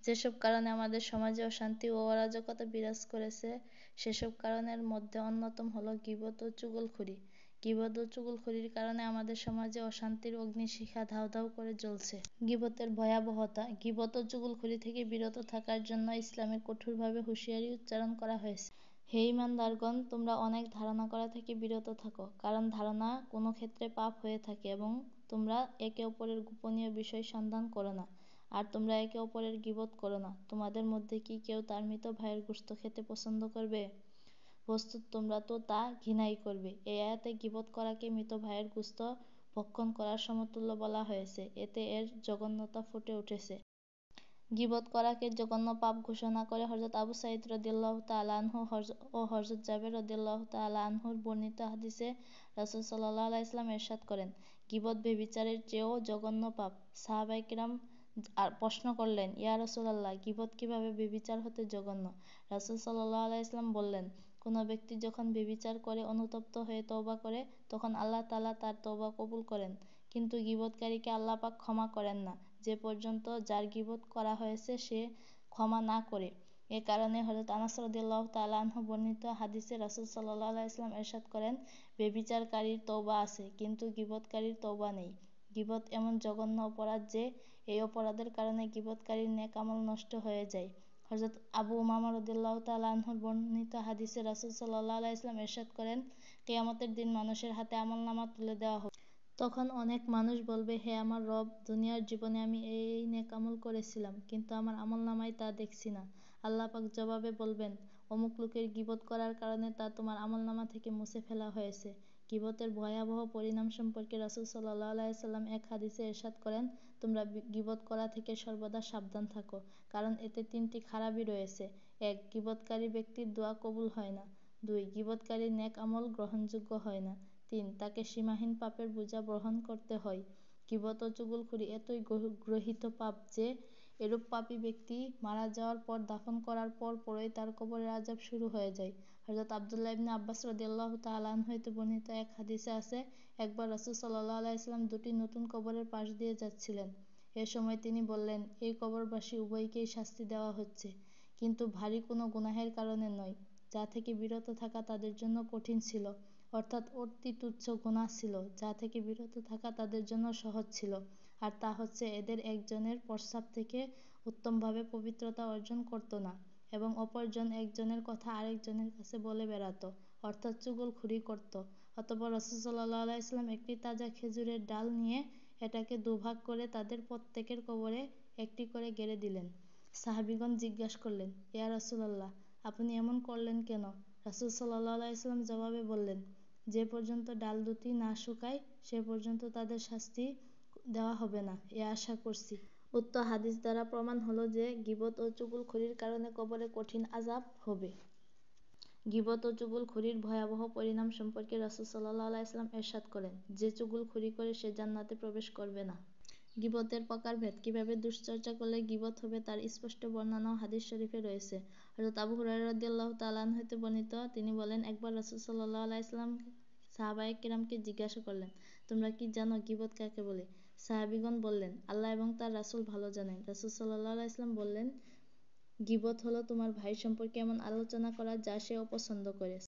যেসব কারণে আমাদের সমাজে অশান্তি ও অরাজকতা বিরাজ করেছে, সেসব কারণের মধ্যে অন্যতম হলো গীবত ও চুগলখড়ি। গীবত ও চুগলখড়ির কারণে আমাদের সমাজে অশান্তির অগ্নিশিখা ধাউ ধাউ করে জ্বলছে। গীবতের ভয়াবহতা। গীবত ও চুগলখড়ি থেকে বিরত থাকার জন্য ইসলামে কঠোরভাবে হুঁশিয়ারি উচ্চারণ করা হয়েছে। হে ঈমানদারগণ, তোমরা অনেক ধারণা করা থেকে বিরত থাকো, কারণ ধারণা কোনো ক্ষেত্রে পাপ হয়ে থাকে, এবং তোমরা একে অপরের গোপনীয় বিষয় সন্ধান করো না, আর তোমরা একে অপরের গীবত করো না। তোমাদের মধ্যে কি কেউ তার মৃত ভাইয়ের গোশত খেতে পছন্দ করবে? বস্তুত তোমরা তো তা ঘৃণাই করবে। এই আয়াতে গীবত করাকে মৃত ভাইয়ের গোশত ভক্ষণ করার সমতুল্য বলা হয়েছে। এতে এর জঘন্যতা ফুটে উঠেছে। গীবত করাকে জঘন্য পাপ ঘোষণা করে হযরত আবু সাঈদ রাদিয়াল্লাহু তাআলা আনহু ও হযরত জাবের রাদিয়াল্লাহু তাআলা আনহুর বর্ণিত হাদিসে রাসূল সাল্লাল্লাহু আলাইহি ওয়াসাল্লাম ইরশাদ করেন, গীবত ব্যভিচারের চেয়েও জঘন্য পাপ। সাহাবায়ে কিরাম প্রশ্ন করলেন, ইয়া রাসূলাল্লাহ, গীবত কিভাবে ব্যভিচার হতে জঘন্য? রাসূল সাল্লাল্লাহু আলাইহি ওয়াসাল্লাম বললেন, কোন ব্যক্তি যখন ব্যভিচার করে অনুতপ্ত হয়ে তওবা করে, তখন আল্লাহ তাআলা তার তওবা কবুল করেন, কিন্তু গীবতকারীকে আল্লাহ পাক ক্ষমা করেন না, যে পর্যন্ত যার গীবত করা হয়েছে সে ক্ষমা না করে। এ কারণে হযরত আনাস রাদিয়াল্লাহু তাআলা আনহু বর্ণিত হাদিসে রাসূল সাল্লাল্লাহু আলাইহি ওয়াসাল্লাম ইরশাদ করেন, ব্যভিচারকারীর তওবা আছে, কিন্তু গীবতকারীর তওবা নেই। গীবত এমন জঘন্য অপরাধ যে এই অপরাধের কারণে গীবতকারীর নেক আমল নষ্ট হয়ে যায়। হযরত আবু উমামা রাদিয়াল্লাহু তাআলা আনহুর বর্ণিত হাদিসে রাসূল সাল্লাল্লাহু আলাইহি ওয়াসাল্লাম ইরশাদ করেন, কিয়ামতের দিন মানুষের হাতে আমলনামা তুলে দেওয়া হবে। তখন অনেক মানুষ বলবে, হে আমার রব, দুনিয়ার জীবনে আমি এই নেক আমল করেছিলাম, কিন্তু আমার আমলনামায় তা দেখছি না। আল্লাহ পাক জবাবে বলবেন, অমুক লোকের গীবত করার কারণে তা তোমার আমলনামা থেকে মুছে ফেলা হয়েছে। গীবতের ভয়াবহ পরিণাম সম্পর্কে রাসূল সাল্লাল্লাহু আলাইহি ওয়াসাল্লাম এক হাদিসে ইরশাদ করেন, তোমরা গীবত করা থেকে সর্বদা সাবধান থাকো, কারণ এতে তিনটি খারাপি রয়েছে। ১. গীবতকারী ব্যক্তির দোয়া কবুল হয় না। ২. গীবতকারীর নেক আমল গ্রহণযোগ্য হয় না। ৩. তাকে সীমাহীন পাপের বোঝা বহন করতে হয়। গীবত ও চুগলখড়ি এতই গর্হিত পাপ যে এরূপ পাপী ব্যক্তি মারা যাওয়ার পর দাফন করার পরই তার কবরের আযাব শুরু হয়ে যায়। হযরত আব্দুল্লাহ ইবনে আব্বাস রাদিয়াল্লাহু তাআলা আনহু হতে বর্ণিত এক হাদিসে আছে, একবার রাসূল সাল্লাল্লাহু আলাইহি ওয়াসাল্লাম দুটি নতুন কবরের পাশ দিয়ে যাচ্ছিলেন। এ সময় তিনি বললেন, এই কবরবাসী উভয়কেই শাস্তি দেওয়া হচ্ছে, কিন্তু ভারী কোনো গুনাহের কারণে নয়, যা থেকে বিরত থাকা তাদের জন্য কঠিন ছিল, অর্থাৎ অতি তুচ্ছ গুনাহ ছিল, যা থেকে বিরত থাকা তাদের জন্য সহজ ছিল, আর তা হচ্ছে এদের একজনের প্রস্রাব থেকে উত্তমভাবে পবিত্রতা অর্জন করত না, এবং অপরজন একজনের কথা আরেকজনের কাছে বলে বেড়াত, অর্থাৎ চুগলখড়ি করত। অতঃপর রাসূল সাল্লাল্লাহু আলাইহি ওয়াসাল্লাম একটি তাজা খেজুরের ডাল নিয়ে এটাকে দুভাগ করে তাদের প্রত্যেকের কবরে একটি করে গেড়ে দিলেন। সাহাবীগণ জিজ্ঞাসা করলেন, ইয়া রাসূলাল্লাহ, আপনি এমন করলেন কেন? রাসূল সাল্লাল্লাহু আলাইহি ওয়াসাল্লাম জবাবে বললেন, যে পর্যন্ত ডাল দুটি না শুকায় সে পর্যন্ত তাদের শাস্তি দেওয়া হবে না, এ আশা করছি। উক্ত হাদিস দ্বারা প্রমাণ হলো যে গীবত ও চুগলখড়ির কারণে কবরে কঠিন আযাব হবে। গীবত ও চুগলখড়ির ভয়াবহ পরিণাম সম্পর্কে রাসূল সাল্লাল্লাহু আলাইহি ওয়াসাল্লাম ইরশাদ করেন, যে চুগলখড়ি করে সে জান্নাতে প্রবেশ করবে না। গীবতের প্রকারভেদ। কিভাবে দুশ্চর্চা করলে গীবত হবে তার স্পষ্ট বর্ণনাও হাদিস শরীফে রয়েছে। হযরত আবু হুরায়রা রাদিয়াল্লাহু তাআলা আনহু হতে বর্ণিত, তিনি বলেন, একবার রাসূল সাল্লাল্লাহু আলাইহি ওয়াসাল্লাম সাহাবায়ে কিরামকে জিজ্ঞাসা করলেন, তোমরা কি জানো গীবত কাকে বলে? সাহাবীগণ বললেন, আল্লাহ এবং তার রাসূল ভালো জানেন। রাসূল সাল্লাল্লাহু আলাইহি ওয়াসাল্লাম বললেন, গীবত হলো তোমার ভাই সম্পর্কে এমন আলোচনা করা যা সে অপছন্দ করে।